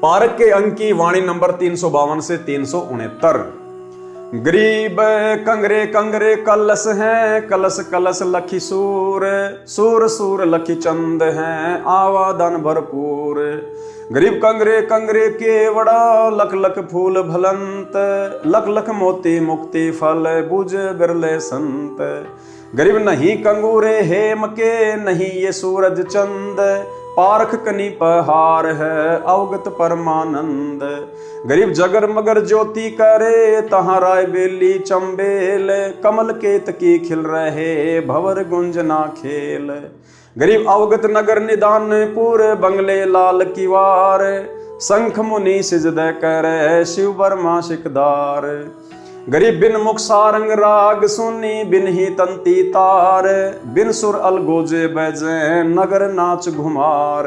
Park के अंक की वाणी नंबर 352 से 369। गरीब कंगरे कंगरे कलश हैं, कलश कलश लखी सूर, सूर सूर लखी चंद हैं, आवादन भरपूर। गरीब कंगरे कंगरे केवड़ा, लख लख फूल भलंत, लख लख मोती मुक्ति फल, बुझ बिरले संत। गरीब नहीं कंगूरे हेम के, नहीं ये सूरज चंद, पारख कनी पहार है अवगत परमानंद। गरीब जगर मगर ज्योति करे, तहाँ राय बेली चंबेल, कमल केत की खिल रहे भवर गुंजना खेल। गरीब अवगत नगर निदानपुर, बंगले लाल किवार, शंख मुनि सिजदे करे शिव बर्मा शिकदार। गरीब बिन मुख सारंग राग सुनी, बिन ही तंती तार, बिन सुर अलगोजे बजे नगर नाच घुमार।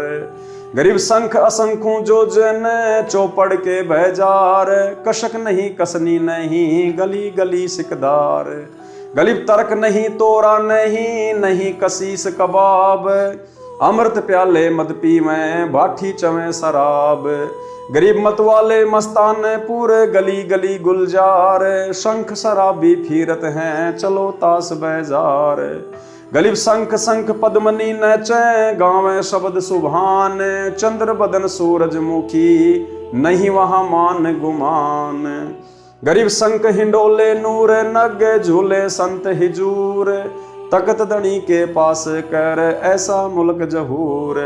गरीब शंख असंखों जो जन, चौपड़ के बहजार, कशक नहीं कसनी नहीं गली गली सिकदार। गरीब तर्क नहीं तोरा नहीं, नहीं कसीस कबाब, अमृत प्याले मद पीवें भाठी चवें शराब। गरीब मत वाले मस्तान पूरे गली गली गुलजार, शंख शराबी फिरत हैं चलो ताश बैजार। गरीब शंख शंख पद्मनी नचे, गावें शब्द सुभान, चंद्र बदन सूरजमुखी नहीं वहां मान गुमान। गरीब शंख हिंडोले नूर नग, झूले संत हिजूर, तकत दणी के पास कर ऐसा मुल्क जहूर।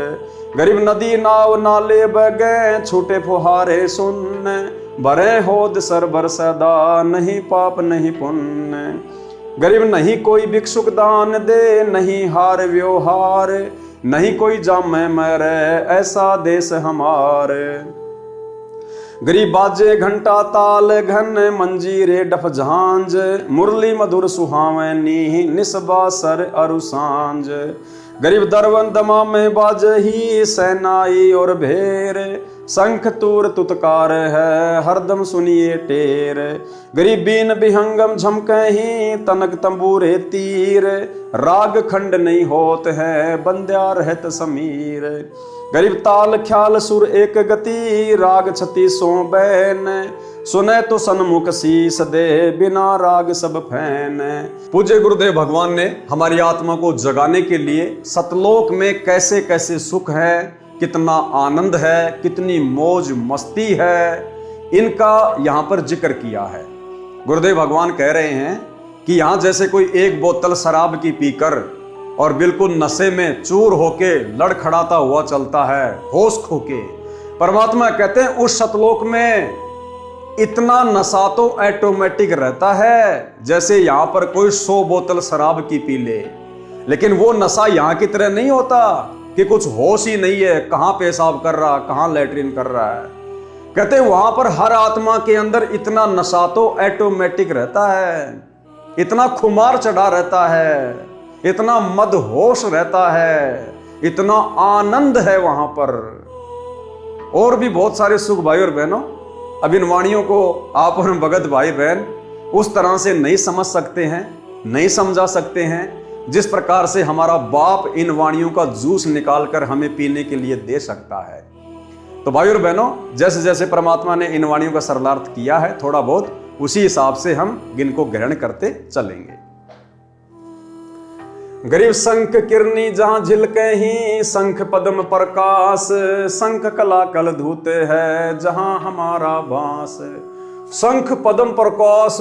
गरीब नदी नाव नाले बगे, छूटे फुहारे सुन, भरे होद सरबर सदा नहीं पाप नहीं पुण्य। गरीब नहीं कोई भिक्षुक दान दे, नहीं हार व्यवहार, नहीं कोई जामे मरे ऐसा देश हमारे। गरीब बाजे घंटा ताल घन, मंजीरे डफ झांझ, मुरली मधुर सुहावनी निस्बा सर अरु सांझ। गरीब दरवन दमा में बाजही, सेनाई और भेर, शंख तूर तुतकार है हरदम सुनिए टेर। गरीब बीन बिहंगम झमकही, तनक तंबूरे तीर, राग खंड नहीं होत है बंद्या रहत समीर। गरीब ताल ख्याल सुर एक गति, राग 36 बैन, सुने तो सन्मुख शीस दे बिना राग सब फैन। पूज्य गुरुदेव भगवान ने हमारी आत्मा को जगाने के लिए सतलोक में कैसे कैसे सुख है, कितना आनंद है, कितनी मौज मस्ती है, इनका यहाँ पर जिक्र किया है। गुरुदेव भगवान कह रहे हैं कि यहाँ जैसे कोई एक बोतल शराब की पीकर और बिल्कुल नशे में चूर होके लड़खड़ाता हुआ चलता है होश खोके, परमात्मा कहते हैं उस सतलोक में इतना नशा तो ऑटोमेटिक रहता है जैसे यहाँ पर कोई 100 बोतल शराब की पी ले। लेकिन वो नशा यहाँ की तरह नहीं होता कि कुछ होश ही नहीं है, कहाँ पेशाब कर रहा, कहाँ लैट्रिन कर रहा है। कहते हैं वहां पर हर आत्मा के अंदर इतना नशा तो ऑटोमेटिक रहता है, इतना खुमार चढ़ा रहता है, इतना मदहोश रहता है, इतना आनंद है वहां पर। और भी बहुत सारे सुख भाई और बहनों, अब इन वाणियों को आप और भगत भाई बहन उस तरह से नहीं समझ सकते हैं, नहीं समझा सकते हैं जिस प्रकार से हमारा बाप इन वाणियों का जूस निकालकर हमें पीने के लिए दे सकता है। तो भाई और बहनों, जैसे जैसे परमात्मा ने इन वाणियों का सरलार्थ किया है, थोड़ा बहुत उसी हिसाब से हम इनको ग्रहण करते चलेंगे। गरीब शंख किरनी जहां झिलके ही, शंख पद्म प्रकाश, शंख कला कल धूते है जहां हमारा बांस। शंख पद्म प्रकाश,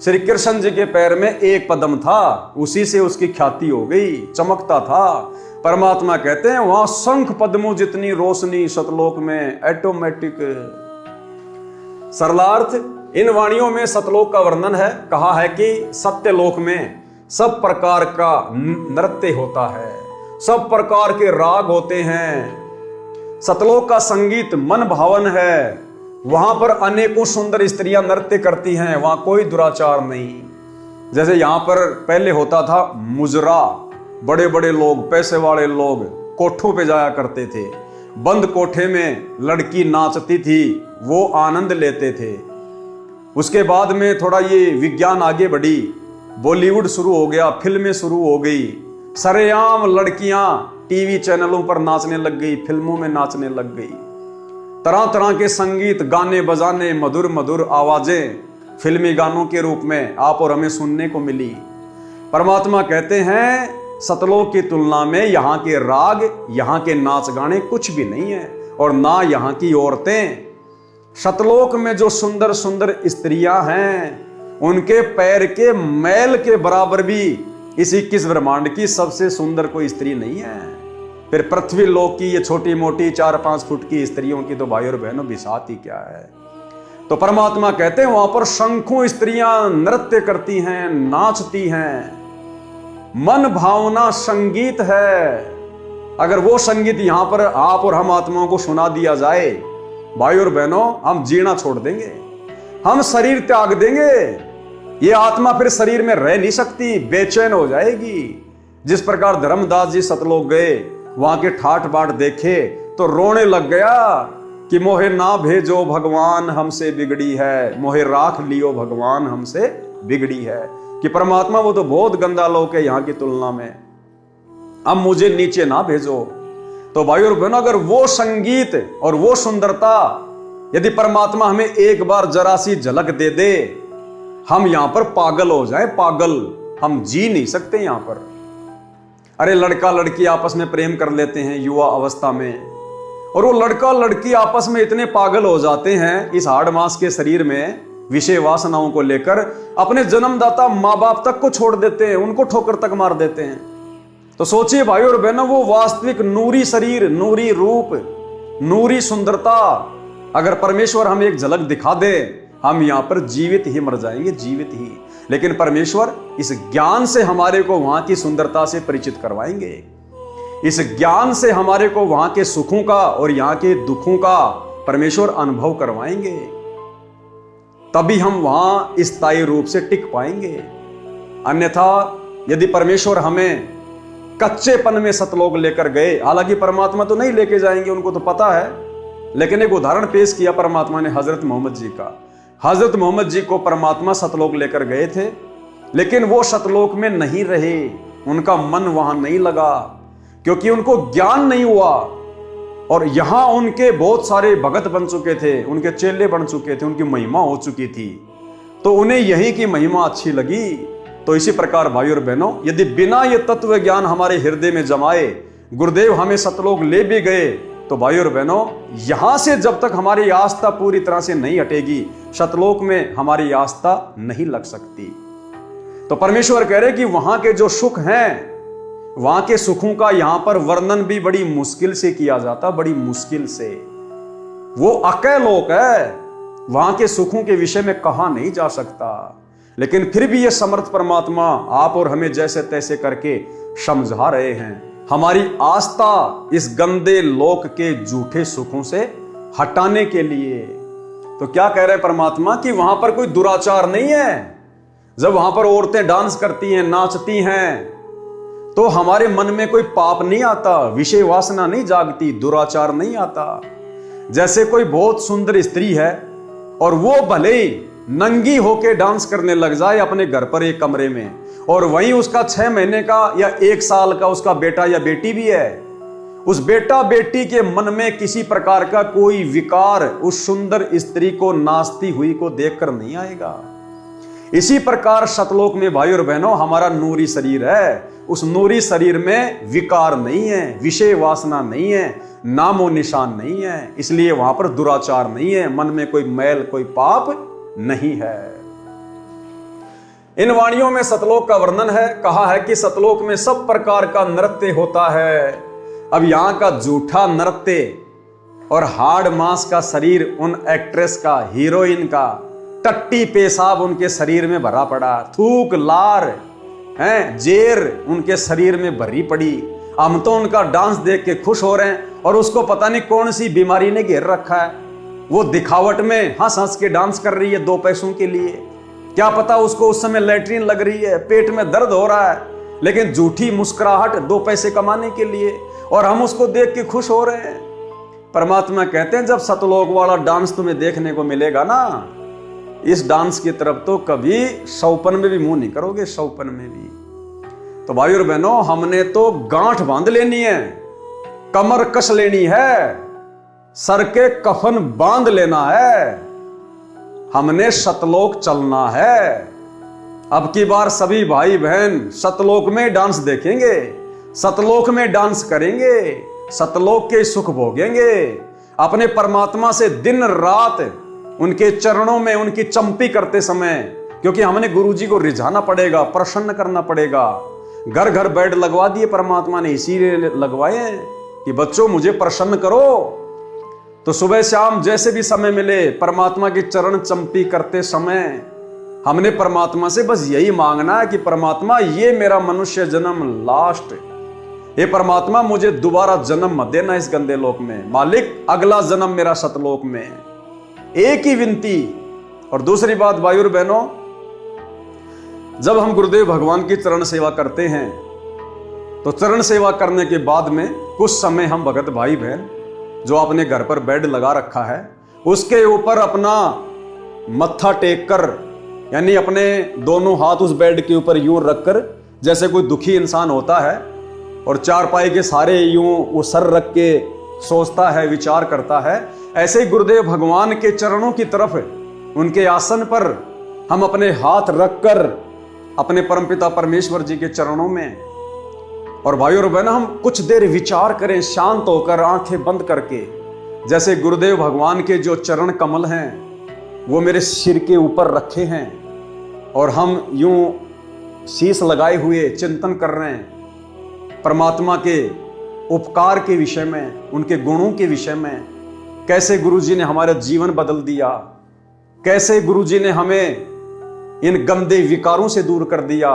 श्री कृष्ण जी के पैर में एक पद्म था, उसी से उसकी ख्याति हो गई, चमकता था। परमात्मा कहते हैं वहां शंख पद्मों जितनी रोशनी सतलोक में ऑटोमेटिक। सरलार्थ, इन वाणियों में सतलोक का वर्णन है। कहा है कि सत्यलोक में सब प्रकार का नृत्य होता है, सब प्रकार के राग होते हैं। सतलोक का संगीत मन भावन है, वहां पर अनेकों सुंदर स्त्रियां नृत्य करती हैं, वहां कोई दुराचार नहीं। जैसे यहां पर पहले होता था मुजरा, बड़े बड़े लोग, पैसे वाले लोग कोठों पे जाया करते थे, बंद कोठे में लड़की नाचती थी, वो आनंद लेते थे। उसके बाद में थोड़ा ये विज्ञान आगे बढ़ी, बॉलीवुड शुरू हो गया, फिल्में शुरू हो गई, सरेआम लड़कियां टीवी चैनलों पर नाचने लग गई, फिल्मों में नाचने लग गई। तरह तरह के संगीत, गाने बजाने, मधुर मधुर आवाजें फिल्मी गानों के रूप में आप और हमें सुनने को मिली। परमात्मा कहते हैं सतलोक की तुलना में यहाँ के राग, यहाँ के नाच गाने कुछ भी नहीं है, और ना यहाँ की औरतें। सतलोक में जो सुंदर सुंदर स्त्रियां हैं, उनके पैर के मैल के बराबर भी इस 21 ब्रह्मांड की सबसे सुंदर कोई स्त्री नहीं है। फिर पृथ्वी लोक की ये छोटी मोटी 4-5 फुट की स्त्रियों की तो भाई और बहनों बिसात ही क्या है। तो परमात्मा कहते हैं वहां पर शंखों स्त्रियां नृत्य करती हैं, नाचती हैं, मन भावना संगीत है। अगर वो संगीत यहां पर आप और हम आत्माओं को सुना दिया जाए, भाई और बहनों, हम जीना छोड़ देंगे, हम शरीर त्याग देंगे। ये आत्मा फिर शरीर में रह नहीं सकती, बेचैन हो जाएगी। जिस प्रकार धर्मदास जी सतलोक गए, वहां के ठाठ बाट देखे तो रोने लग गया कि मोहे ना भेजो भगवान हमसे बिगड़ी है, मोहे राख लियो भगवान हमसे बिगड़ी है। कि परमात्मा वो तो बहुत गंदा लोक है यहाँ की तुलना में, अब मुझे नीचे ना भेजो। तो भाई और बहनों, अगर वो संगीत और वो सुंदरता यदि परमात्मा हमें एक बार जरा सी झलक दे दे, हम यहां पर पागल हो जाए, पागल, हम जी नहीं सकते यहां पर। अरे लड़का लड़की आपस में प्रेम कर लेते हैं युवा अवस्था में, और वो लड़का लड़की आपस में इतने पागल हो जाते हैं इस हाड़ मांस के शरीर में विषय वासनाओं को लेकर, अपने जन्मदाता माँ बाप तक को छोड़ देते हैं, उनको ठोकर तक मार देते हैं। तो सोचिए भाई और बहनों, वो वास्तविक नूरी शरीर, नूरी रूप, नूरी सुंदरता अगर परमेश्वर हमें एक झलक दिखा दे, हम यहां पर जीवित ही मर जाएंगे, जीवित ही। लेकिन परमेश्वर इस ज्ञान से हमारे को वहां की सुंदरता से परिचित करवाएंगे, इस ज्ञान से हमारे को वहां के सुखों का और यहां के दुखों का परमेश्वर अनुभव करवाएंगे, तभी हम वहां स्थायी रूप से टिक पाएंगे। अन्यथा यदि परमेश्वर हमें कच्चेपन में सतलोक लेकर गए, हालांकि परमात्मा तो नहीं लेके जाएंगे, उनको तो पता है, लेकिन एक उदाहरण पेश किया परमात्मा ने हजरत मोहम्मद जी का। हजरत मोहम्मद जी को परमात्मा सतलोक लेकर गए थे, लेकिन वो सतलोक में नहीं रहे, उनका मन वहां नहीं लगा, क्योंकि उनको ज्ञान नहीं हुआ। और यहां उनके बहुत सारे भगत बन चुके थे, उनके चेले बन चुके थे, उनकी महिमा हो चुकी थी, तो उन्हें यही की महिमा अच्छी लगी। तो इसी प्रकार भाई और बहनों, यदि बिना ये तत्व ज्ञान हमारे हृदय में जमाए गुरुदेव हमें सतलोक ले भी गए, तो भाई और बहनों, यहां से जब तक हमारी आस्था पूरी तरह से नहीं हटेगी, सतलोक में हमारी आस्था नहीं लग सकती। तो परमेश्वर कह रहे कि वहां के जो सुख हैं, वहां के सुखों का यहां पर वर्णन भी बड़ी मुश्किल से किया जाता, बड़ी मुश्किल से। वो अकय लोक है, वहां के सुखों के विषय में कहा नहीं जा सकता। लेकिन फिर भी ये समर्थ परमात्मा आप और हमें जैसे तैसे करके समझा रहे हैं, हमारी आस्था इस गंदे लोक के झूठे सुखों से हटाने के लिए। तो क्या कह रहे हैं परमात्मा कि वहां पर कोई दुराचार नहीं है। जब वहां पर औरतें डांस करती हैं, नाचती हैं, तो हमारे मन में कोई पाप नहीं आता, विषय वासना नहीं जागती, दुराचार नहीं आता। जैसे कोई बहुत सुंदर स्त्री है और वो भले ही नंगी होके डांस करने लग जाए अपने घर पर एक कमरे में, और वहीं उसका 6 महीने का या 1 साल का उसका बेटा या बेटी भी है, उस बेटा बेटी के मन में किसी प्रकार का कोई विकार उस सुंदर स्त्री को नाचती हुई को देखकर नहीं आएगा। इसी प्रकार सतलोक में भाई और बहनों हमारा नूरी शरीर है, उस नूरी शरीर में विकार नहीं है, विषय वासना नहीं है, नामो निशान नहीं है, इसलिए वहां पर दुराचार नहीं है, मन में कोई मैल कोई पाप नहीं है। इन वाणियों में सतलोक का वर्णन है, कहा है कि सतलोक में सब प्रकार का नृत्य होता है। अब यहां का झूठा नृत्य और हाड़ मांस का शरीर उन एक्ट्रेस का, हीरोइन का, टट्टी पेशाब उनके शरीर में भरा पड़ा, थूक लार हैं, जेर उनके शरीर में भरी पड़ी। हम तो उनका डांस देख के खुश हो रहे हैं, और उसको पता नहीं कौन सी बीमारी ने घेर रखा है। वो दिखावट में हंस हंस के डांस कर रही है 2 पैसों के लिए, क्या पता उसको उस समय लैट्रिन लग रही है, पेट में दर्द हो रहा है, लेकिन झूठी मुस्कुराहट 2 पैसे कमाने के लिए, और हम उसको देख के खुश हो रहे हैं। परमात्मा कहते हैं जब सतलोक वाला डांस तुम्हें देखने को मिलेगा ना, इस डांस की तरफ तो कभी सौपन में भी मुंह नहीं करोगे, सौपन में भी। तो भाई और बहनों, हमने तो गांठ बांध लेनी है, कमर कस लेनी है, सर के कफन बांध लेना है, हमने सतलोक चलना है। अब की बार सभी भाई बहन सतलोक में डांस देखेंगे, सतलोक में डांस करेंगे, सतलोक के सुख भोगेंगे, अपने परमात्मा से दिन रात उनके चरणों में उनकी चंपी करते समय, क्योंकि हमने गुरुजी को रिझाना पड़ेगा, प्रसन्न करना पड़ेगा। घर घर बेड लगवा दिए परमात्मा ने, इसीलिए लगवाए कि बच्चों मुझे प्रसन्न करो। तो सुबह शाम जैसे भी समय मिले परमात्मा के चरण चंपी करते समय हमने परमात्मा से बस यही मांगना है कि परमात्मा ये मेरा मनुष्य जन्म लास्ट, ये परमात्मा मुझे दोबारा जन्म मत देना इस गंदे लोक में, मालिक अगला जन्म मेरा सतलोक में। एक ही विनती। और दूसरी बात भाइयों और बहनों, जब हम गुरुदेव भगवान की चरण सेवा करते हैं तो चरण सेवा करने के बाद में कुछ समय हम भगत भाई बहन जो अपने घर पर बेड लगा रखा है उसके ऊपर अपना मत्था टेक कर, यानी अपने दोनों हाथ उस बेड के ऊपर यूं रखकर, जैसे कोई दुखी इंसान होता है और चारपाई के सारे यूं वो सर रख के सोचता है, विचार करता है, ऐसे ही गुरुदेव भगवान के चरणों की तरफ उनके आसन पर हम अपने हाथ रखकर अपने परमपिता परमेश्वर जी के चरणों में, और भाइयों और बहनों हम कुछ देर विचार करें शांत होकर आंखें बंद करके, जैसे गुरुदेव भगवान के जो चरण कमल हैं वो मेरे सिर के ऊपर रखे हैं और हम यूं शीश लगाए हुए चिंतन कर रहे हैं परमात्मा के उपकार के विषय में, उनके गुणों के विषय में, कैसे गुरुजी ने हमारा जीवन बदल दिया, कैसे गुरुजी ने हमें इन गंदे विकारों से दूर कर दिया,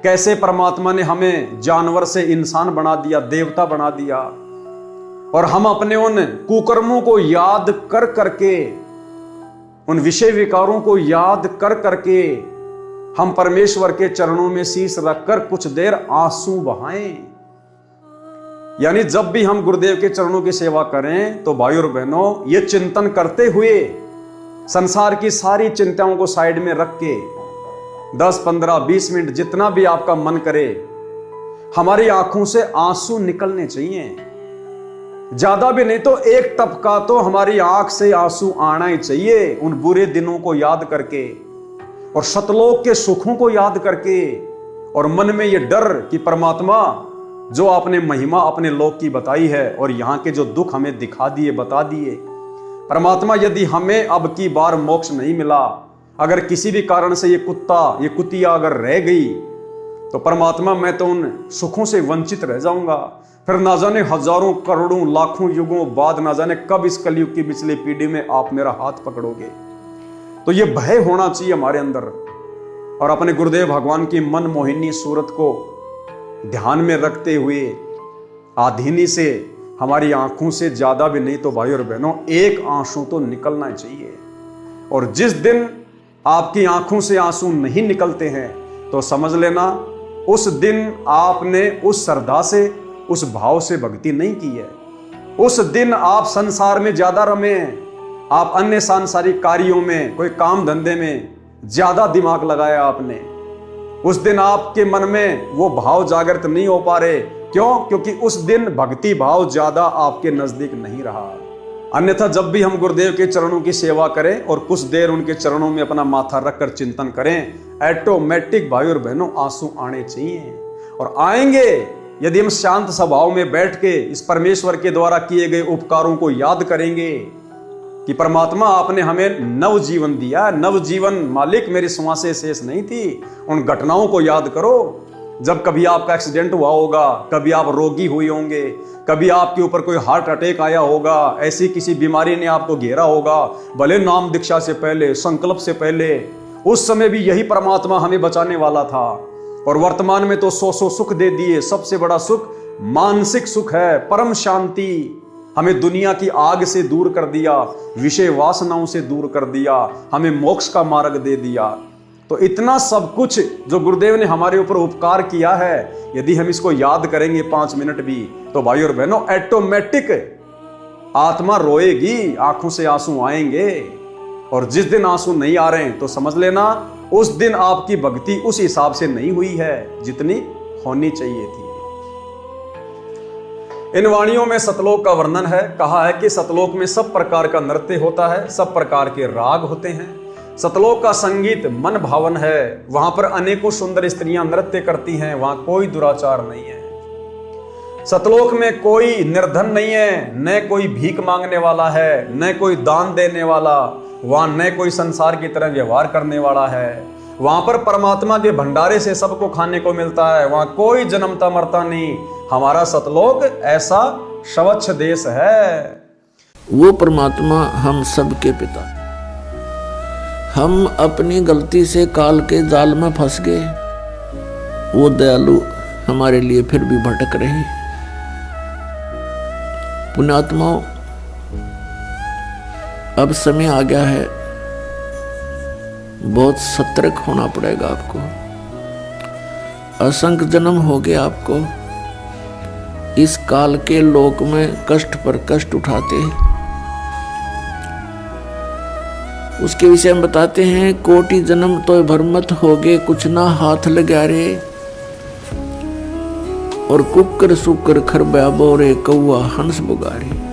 कैसे परमात्मा ने हमें जानवर से इंसान बना दिया, देवता बना दिया, और हम अपने उन कुकर्मों को याद कर करके, उन विषय विकारों को याद कर करके हम परमेश्वर के चरणों में शीश रखकर कुछ देर आंसू बहाएं। यानी जब भी हम गुरुदेव के चरणों की सेवा करें तो भाइयों और बहनों ये चिंतन करते हुए संसार की सारी चिंताओं को साइड में रख के 10, 15, 20 मिनट जितना भी आपका मन करे हमारी आंखों से आंसू निकलने चाहिए। ज्यादा भी नहीं तो एक टपका तो हमारी आंख से आंसू आना ही चाहिए, उन बुरे दिनों को याद करके और सतलोक के सुखों को याद करके, और मन में ये डर कि परमात्मा जो आपने महिमा अपने लोक की बताई है और यहाँ के जो दुख हमें दिखा दिए, बता दिए, परमात्मा यदि हमें अब की बार मोक्ष नहीं मिला, अगर किसी भी कारण से ये कुत्ता, ये कुतिया अगर रह गई, तो परमात्मा मैं तो उन सुखों से वंचित रह जाऊंगा। फिर ना जाने हजारों करोड़ों लाखों युगों बाद ना जाने कब इस कलयुग की पिछली पीढ़ी में आप मेरा हाथ पकड़ोगे। तो ये भय होना चाहिए हमारे अंदर, और अपने गुरुदेव भगवान की मन मोहिनी सूरत को ध्यान में रखते हुए आधीनी से हमारी आंखों से ज्यादा भी नहीं तो भाई और बहनों एक आंसू तो निकलना चाहिए। और जिस दिन आपकी आंखों से आंसू नहीं निकलते हैं तो समझ लेना उस दिन आपने उस श्रद्धा से, उस भाव से भक्ति नहीं की है। उस दिन आप संसार में ज्यादा रमे, आप अन्य सांसारिक कार्यों में, कोई काम धंधे में ज्यादा दिमाग लगाया आपने। उस दिन आपके मन में वो भाव जागृत नहीं हो पा रहे। क्यों? क्योंकि उस दिन भक्ति भाव ज्यादा आपके नजदीक नहीं रहा। अन्यथा जब भी हम गुरुदेव के चरणों की सेवा करें और कुछ देर उनके चरणों में अपना माथा रखकर चिंतन करें, ऑटोमेटिक भाई और बहनों आंसू आने चाहिए, और आएंगे यदि हम शांत स्वभाव में बैठ के इस परमेश्वर के द्वारा किए गए उपकारों को याद करेंगे कि परमात्मा आपने हमें नव जीवन दिया। नव जीवन मालिक मेरी श्वासें शेष नहीं थी। उन घटनाओं को याद करो, जब कभी आपका एक्सीडेंट हुआ होगा, कभी आप रोगी हुए होंगे, कभी आपके ऊपर कोई हार्ट अटैक आया होगा, ऐसी किसी बीमारी ने आपको घेरा होगा, भले नाम दीक्षा से पहले, संकल्प से पहले, उस समय भी यही परमात्मा हमें बचाने वाला था। और वर्तमान में तो सौ सुख दे दिए। सबसे बड़ा सुख मानसिक सुख है, परम शांति। हमें दुनिया की आग से दूर कर दिया, विषय वासनाओं से दूर कर दिया, हमें मोक्ष का मार्ग दे दिया। तो इतना सब कुछ जो गुरुदेव ने हमारे ऊपर उपकार किया है, यदि हम इसको याद करेंगे 5 मिनट भी, तो भाई और बहनों ऑटोमेटिक आत्मा रोएगी, आंखों से आंसू आएंगे। और जिस दिन आंसू नहीं आ रहे हैं तो समझ लेना उस दिन आपकी भक्ति उस हिसाब से नहीं हुई है जितनी होनी चाहिए थी। इन वाणियों में सतलोक का वर्णन है। कहा है कि सतलोक में सब प्रकार का नृत्य होता है, सब प्रकार के राग होते हैं। सतलोक का संगीत मन भावन है। वहां पर अनेकों सुंदर स्त्रियां नृत्य करती हैं। वहां कोई दुराचार नहीं है। सतलोक में कोई निर्धन नहीं है, न कोई भीख मांगने वाला है, न कोई दान देने वाला, वहां न कोई संसार की तरह व्यवहार करने वाला है। वहां पर परमात्मा के भंडारे से सबको खाने को मिलता है। वहां कोई जन्मता मरता नहीं। हमारा सतलोक ऐसा स्वच्छ देश है। वो परमात्मा हम सबके पिता। हम अपनी गलती से काल के जाल में फंस गए। वो दयालु हमारे लिए फिर भी भटक रहे। पुण्यात्माओं, अब समय आ गया है, बहुत सतर्क होना पड़ेगा आपको। असंख्य जन्म हो गए आपको इस काल के लोक में कष्ट पर कष्ट उठाते हैं। उसके विषय में बताते हैं, कोटि जन्म तो भरमत हो गए, कुछ ना हाथ लगा रे। और कुकर सुकर खरबा बोरे कौआ हंस बुगारे।